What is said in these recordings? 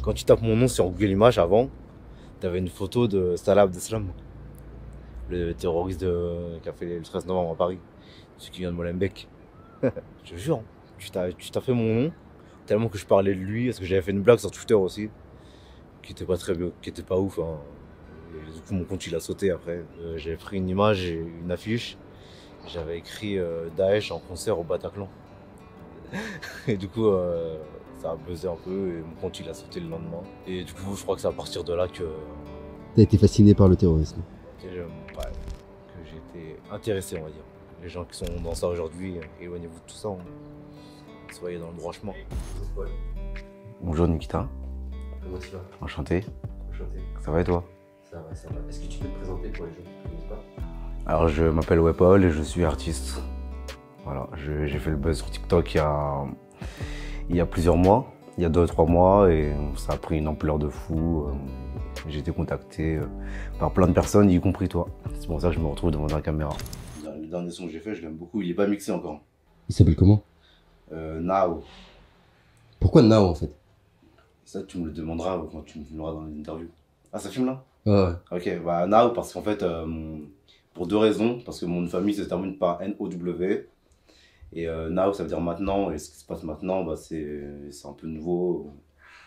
Quand tu tapes mon nom sur Google Images avant, t'avais une photo de Salah Abdeslam, le terroriste qui a fait le 13 novembre à Paris, celui qui vient de Molenbeek. Je te jure, tu t'as fait mon nom, tellement que je parlais de lui, parce que j'avais fait une blague sur Twitter aussi, qui était pas très bien, qui était pas ouf. Hein. Et du coup, mon compte il a sauté après. J'avais pris une image et une affiche, j'avais écrit Daesh en concert au Bataclan. Et du coup, ça a buzzé un peu et mon compte il a sauté le lendemain. Et du coup, je crois que c'est à partir de là que T'as été fasciné par le terrorisme. que j'ai été intéressé, on va dire. Les gens qui sont dans ça aujourd'hui, éloignez-vous de tout ça. Soyez dans le droit chemin. Bonjour Nikita. Comment tu vas? Enchanté. Enchanté. Ça va et toi? Ça va, ça va. Est-ce que tu peux te présenter pour les gens qui ne te connaissent pas? Alors je m'appelle Wepol et je suis artiste. Voilà, j'ai fait le buzz sur TikTok il y a plusieurs mois, il y a 2-3 mois, et ça a pris une ampleur de fou. J'ai été contacté par plein de personnes, y compris toi. C'est pour ça que je me retrouve devant la caméra. Le dernier son que j'ai fait, je l'aime beaucoup, il est pas mixé encore. Il s'appelle comment? Now. Pourquoi Now en fait? Ça tu me le demanderas quand tu me filmeras dans l'interview. Ah ça filme là? Ouais. Ok, bah Now parce qu'en fait, pour deux raisons, parce que mon nom de famille se termine par N-O-W. Et now ça veut dire maintenant, et ce qui se passe maintenant, bah, c'est un peu nouveau.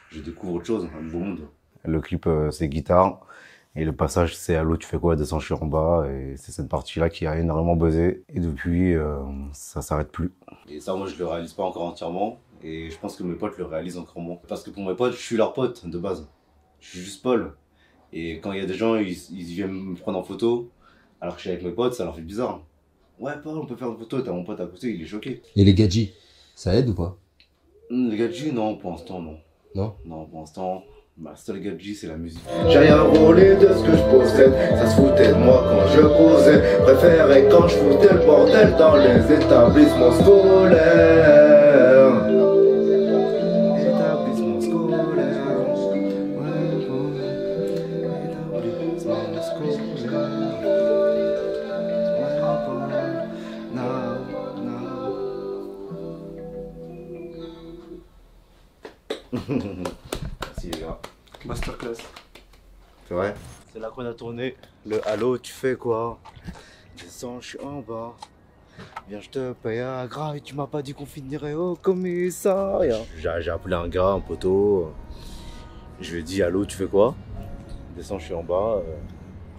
Je découvre autre chose, un nouveau monde. Le clip c'est guitare, et le passage c'est allô tu fais quoi, descends je suis en bas, et c'est cette partie là qui a énormément buzzé, et depuis ça s'arrête plus. Et ça moi je le réalise pas encore entièrement, et je pense que mes potes le réalisent encore moins. Parce que pour mes potes, je suis leur pote de base, je suis juste Paul. Et quand il y a des gens, ils viennent me prendre en photo, alors que je suis avec mes potes, ça leur fait bizarre. Ouais, Paul, on peut faire une photo, t'as mon pote à côté, il est choqué. Et les gadgets, ça aide ou pas? Les gadgets, non, pour l'instant, non. Non? Non, pour l'instant, ma seule gadget, c'est la musique. J'ai rien volé de ce que je possède, ça se foutait de moi quand je causais. Préférais quand je foutais le bordel dans les établissements scolaires. Établissement scolaire. Ouais, bon. Établissement scolaire. Merci les gars. Masterclass. C'est vrai? C'est là qu'on a tourné le Allô, tu fais quoi? Descends, je suis en bas. Viens, je te paye à gras et tu m'as pas dit qu'on finirait au commissariat. J'ai appelé un gars, un poteau. Je lui ai dit Allô, tu fais quoi? Descends, je suis en bas.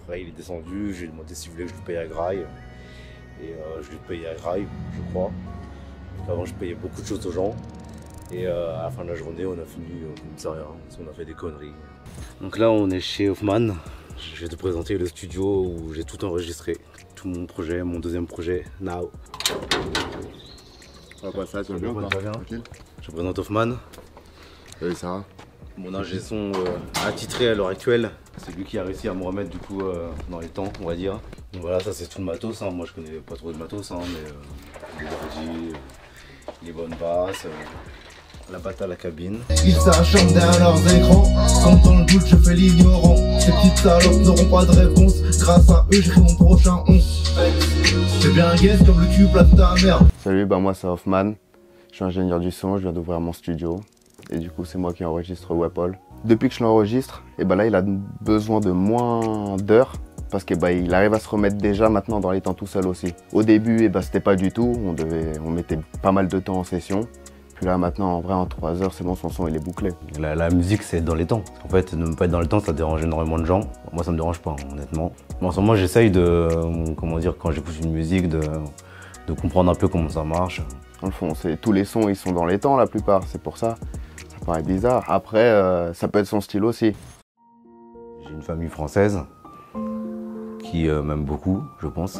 Après, il est descendu. Je lui ai demandé s'il voulait que je lui paye à graille. Et je lui ai payé à graille, je crois. Avant, je payais beaucoup de choses aux gens. Et à la fin de la journée, on a fini au commissariat, parce qu'on a fait des conneries. Donc là, on est chez Hoffman. Je vais te présenter le studio où j'ai tout enregistré. Tout mon projet, mon deuxième projet, Now. Ça va, ça va bien ou pas? Tranquille. Je te présente Hoffman. Salut Sarah. Mon ingé son attitré à l'heure actuelle. C'est lui qui a réussi à me remettre du coup dans les temps, on va dire. Donc voilà, ça c'est tout le matos. Hein. Moi je connais pas trop de matos, hein, mais les bordis, les bonnes basses. La batte à la cabine. Ils s'acharnent derrière leurs écrans. Quand dans le doute je fais l'ignorant. Ces petites salopes n'auront pas de réponse. Grâce à eux j'écris mon prochain 11. C'est bien un guess comme le cul place ta mère. Salut, bah moi c'est Hoffman. Je suis ingénieur du son, je viens d'ouvrir mon studio. Et du coup c'est moi qui enregistre Wepol. Depuis que je l'enregistre, et bah là il a besoin de moins d'heures. Parce que bah, il arrive à se remettre déjà maintenant dans les temps tout seul aussi. Au début, et bah, c'était pas du tout. On mettait pas mal de temps en session. Puis là maintenant en vrai en 3 heures c'est bon, son son il est bouclé. La musique c'est dans les temps. En fait ne pas être dans les temps ça dérange énormément de gens. Moi ça me dérange pas honnêtement. Mais en ce moment j'essaye de, comment dire, quand j'écoute une musique de comprendre un peu comment ça marche. Dans le fond, tous les sons ils sont dans les temps la plupart, c'est pour ça. Ça paraît bizarre. Après ça peut être son style aussi. J'ai une famille française qui m'aime beaucoup je pense.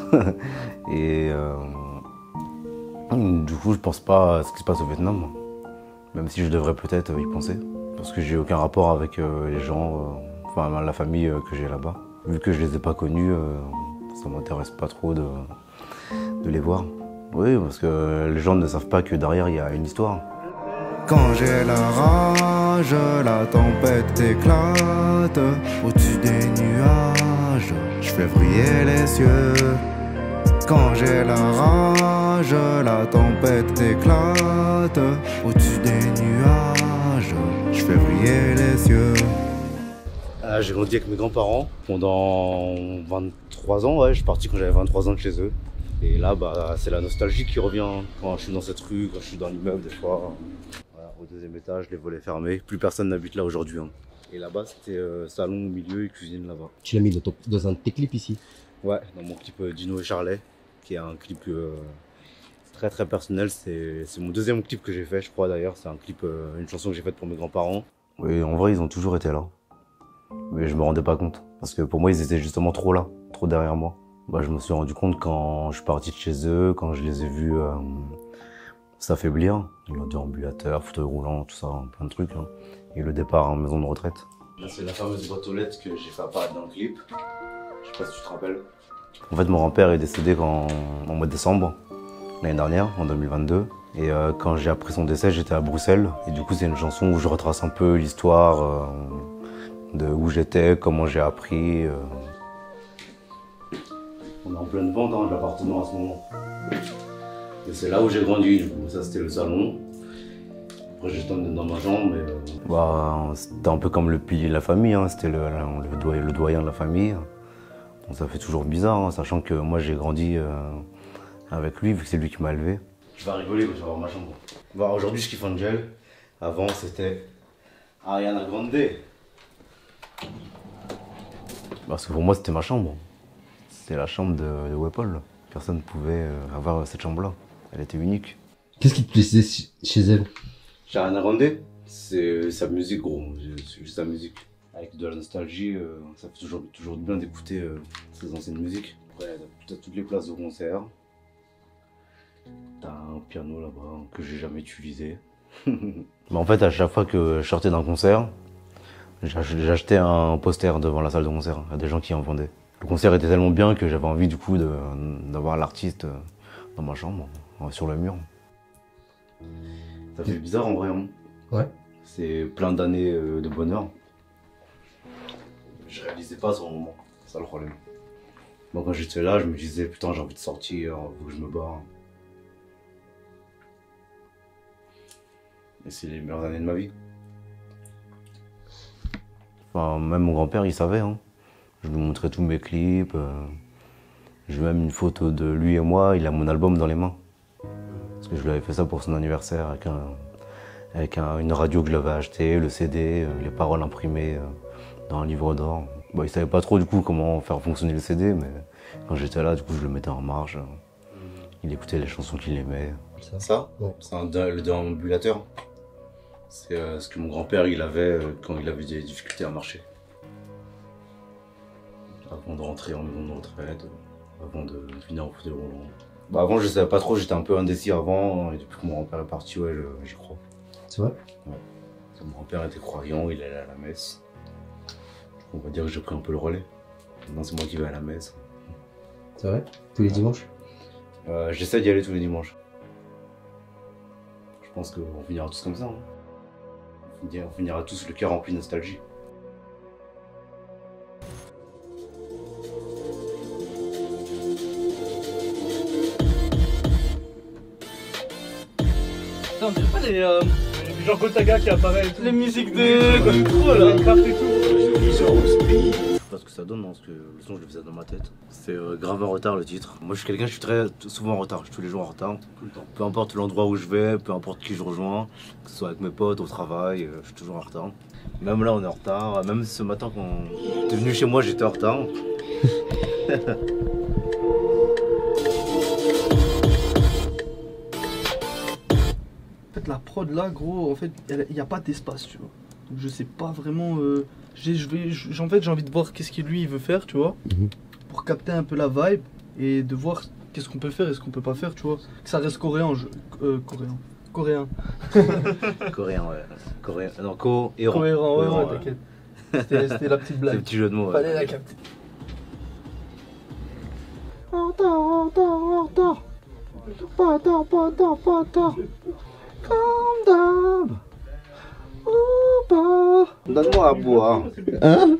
Et du coup, je pense pas à ce qui se passe au Vietnam, même si je devrais peut-être y penser, parce que j'ai aucun rapport avec les gens, enfin la famille que j'ai là-bas. Vu que je les ai pas connus, ça m'intéresse pas trop de les voir. Oui, parce que les gens ne savent pas que derrière il y a une histoire. Quand j'ai la rage, la tempête éclate au-dessus des nuages, je fais briller les cieux. Quand j'ai la rage, la tempête éclate au-dessus des nuages, je je fais briller les yeux. J'ai grandi avec mes grands-parents pendant 23 ans, ouais, je suis parti quand j'avais 23 ans de chez eux. Et là, bah, c'est la nostalgie qui revient quand je suis dans cette rue, quand je suis dans l'immeuble des fois. Voilà, au deuxième étage, les volets fermés, plus personne n'habite là aujourd'hui. Hein. Et là-bas, c'était salon au milieu et cuisine là-bas. Tu l'as mis dans un de tes clips ici? Ouais, dans mon clip Dino et Charlet, qui est un clip très très personnel. C'est mon deuxième clip que j'ai fait, je crois d'ailleurs. C'est un clip, une chanson que j'ai faite pour mes grands-parents. Oui, en vrai, ils ont toujours été là. Mais je me rendais pas compte. Parce que pour moi, ils étaient justement trop là, trop derrière moi. Bah, je me suis rendu compte quand je suis parti de chez eux, quand je les ai vus s'affaiblir. Le déambulateur, fauteuil roulant, tout ça, plein de trucs. Hein. Et le départ en maison de retraite. Là, c'est la fameuse boîte aux lettres que j'ai fait apparaître dans le clip. Je sais pas si tu te rappelles. En fait, mon grand-père est décédé en mois de décembre, l'année dernière, en 2022. Et quand j'ai appris son décès, j'étais à Bruxelles. Et du coup, c'est une chanson où je retrace un peu l'histoire de où j'étais, comment j'ai appris. On est en pleine vente hein, de l'appartement à ce moment. Et c'est là où j'ai grandi. Ça, c'était le salon. Après, j'étais dans ma chambre. Bah, c'était un peu comme le pilier de la famille. Hein. C'était le doyen de la famille. Donc, ça fait toujours bizarre, hein, sachant que moi, j'ai grandi avec lui, vu que c'est lui qui m'a élevé. Je vais rigoler quand je vais voir ma chambre. Bah, aujourd'hui, je kiffe Angel. Avant, c'était Ariana Grande. Parce que pour moi, c'était ma chambre. C'était la chambre de Wepol. Personne ne pouvait avoir cette chambre-là. Elle était unique. Qu'est-ce qui te plaisait chez elle? Chez Ariana Grande, c'est sa musique, gros. C'est juste sa musique. Avec de la nostalgie, ça fait toujours bien d'écouter ses anciennes musiques. Après, t'as toutes les places de concert. T'as un piano là-bas que j'ai jamais utilisé. Mais en fait, à chaque fois que je sortais d'un concert, j'achetais un poster devant la salle de concert. Il y a des gens qui en vendaient. Le concert était tellement bien que j'avais envie du coup d'avoir l'artiste dans ma chambre, sur le mur. Ça fait bizarre en vrai. Hein. Ouais. C'est plein d'années de bonheur. Je réalisais pas ce moment, c'est ça le problème. Moi quand j'étais là, je me disais putain j'ai envie de sortir, faut que je me barre. Et c'est les meilleures années de ma vie. Enfin, même mon grand-père il savait. Hein. Je lui montrais tous mes clips. J'ai même une photo de lui et moi, il a mon album dans les mains. Parce que je lui avais fait ça pour son anniversaire avec une radio que je l'avais achetée, le CD, les paroles imprimées dans un livre d'or. Bon, il savait pas trop du coup comment faire fonctionner le CD, mais quand j'étais là, du coup, je le mettais en marche. Il écoutait les chansons qu'il aimait. Ça ouais. C'est le déambulateur. C'est ce que mon grand-père il avait quand il avait des difficultés à marcher. Avant de rentrer en maison de retraite, avant de finir en fauteuil roulant. Bah avant je savais pas trop, j'étais un peu indécis avant, et depuis que mon grand-père est parti, ouais, j'y crois. C'est vrai? Ouais. Mon grand-père était croyant, il allait à la messe. On va dire que j'ai pris un peu le relais. Maintenant c'est moi qui vais à la messe. C'est vrai? Tous les dimanches? J'essaie d'y aller tous les dimanches. Je pense qu'on finira tous comme ça. Hein. On finira tous le cœur rempli de nostalgie. Putain, on dirait pas les Jean Gotaga qui apparaissent, les musiques de trop là, les cartes et tout. Je sais pas ce que ça donne, parce que le son je le faisais dans ma tête. C'est grave en retard le titre. Moi je suis quelqu'un, je suis très souvent en retard, je suis tous les jours en retard, tout le temps. Peu importe l'endroit où je vais, peu importe qui je rejoins, que ce soit avec mes potes, au travail, je suis toujours en retard. Même là on est en retard, même ce matin quand t'es venu chez moi j'étais en retard. En fait la prod là gros, en fait il n'y a pas d'espace tu vois. Donc je sais pas vraiment, en fait j'ai envie de voir qu'est-ce qu'il lui il veut faire tu vois. Pour capter un peu la vibe et de voir qu'est-ce qu'on peut faire et ce qu'on peut pas faire tu vois. Que ça reste coréen, coréen. Coréen ouais, coréen, non cohérent. Cohérent ouais, t'inquiète. C'était la petite blague. C'est le petit jeu de mots ouais. Fallait la capter. En retard. Pas tard. Calm down. Donne-moi à boire. Hein?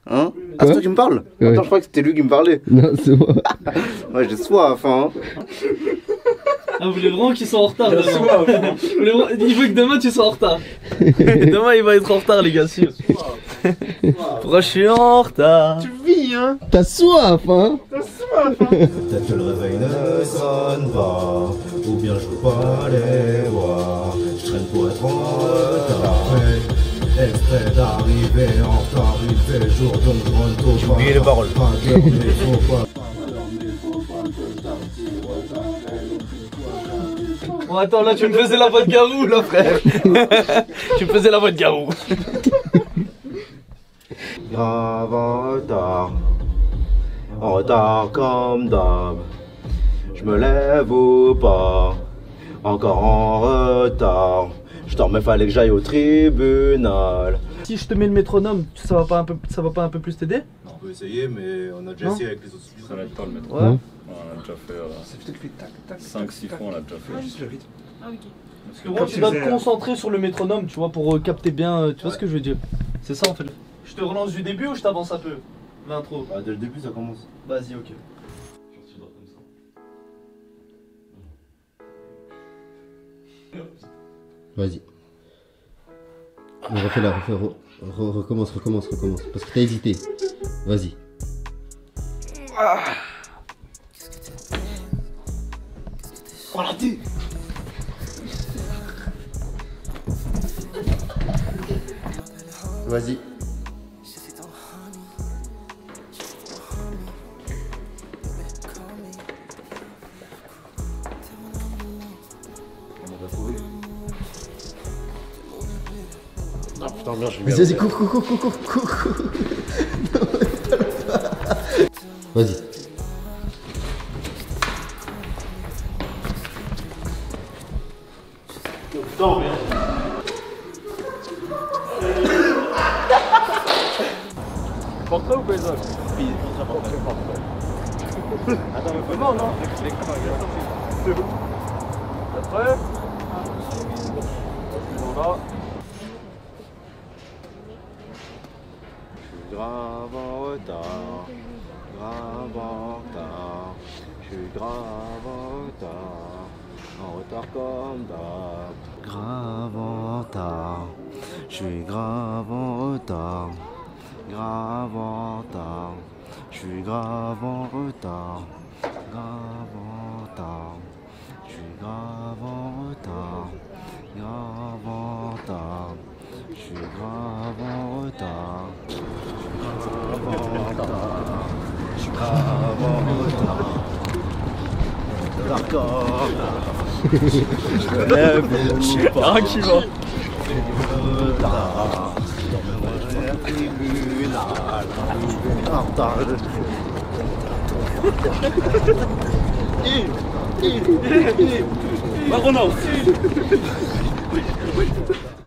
Ah, c'est toi qui me parles? Ouais. Attends, je crois que c'était lui qui me parlait. Non, c'est moi. Ouais, j'ai soif, hein. Ah, vous voulez vraiment qu'ils soient en retard demain? Il veut que demain tu sois en retard. Demain il va être en retard les gars, sûr. Pourquoi je suis en retard? Tu vis, hein. T'as soif, hein? Peut-être que le réveil ne sonne pas, ou bien je veux pas les voir. Je traîne pour être en retard, exprès d'arriver en retard. Il fait jour donc je rentre tôt. J'ai oublié les paroles. Pas d'heure, mais faut pas. Bon attends, là tu me faisais la voix de Garou là frère. Tu me faisais la voix de Garou. Grave en retard comme d'hab. Je me lève ou pas, encore en retard. Je dors mais fallait que j'aille au tribunal. Si je te mets le métronome, ça va pas un peu plus t'aider? On peut essayer, mais on a déjà essayé avec les autres sujets. Ça n'aide pas le métro. Ouais. On a déjà fait 5-6 fois, on l'a déjà fait. Parce que moi tu dois te concentrer sur le métronome, tu vois, pour capter bien, tu vois ce que je veux dire. C'est ça en fait. Je te relance du début ou je t'avance un peu l'intro? Bah, dès le début ça commence. Vas-y, ok. Vas-y. On refait là, recommence. Parce que t'as hésité. Vas-y. Oh la tête. Vas-y. Ah putain, merde, je Vas-y, cours. Vas-y. Putain, merde. Portrait ou paysage? Attends, mais comment non? C'est bon. T'es prêt? On va. Grave en retard, je suis grave en retard comme d'hab. Grave en retard, je suis grave en retard, je suis grave en retard, je suis grave en retard, je suis grave en retard. Je suis grave en retard. D'accord. Je me lève, je sais pas qui va. Retard. Dans le tribunal. En retard. Va Renaud.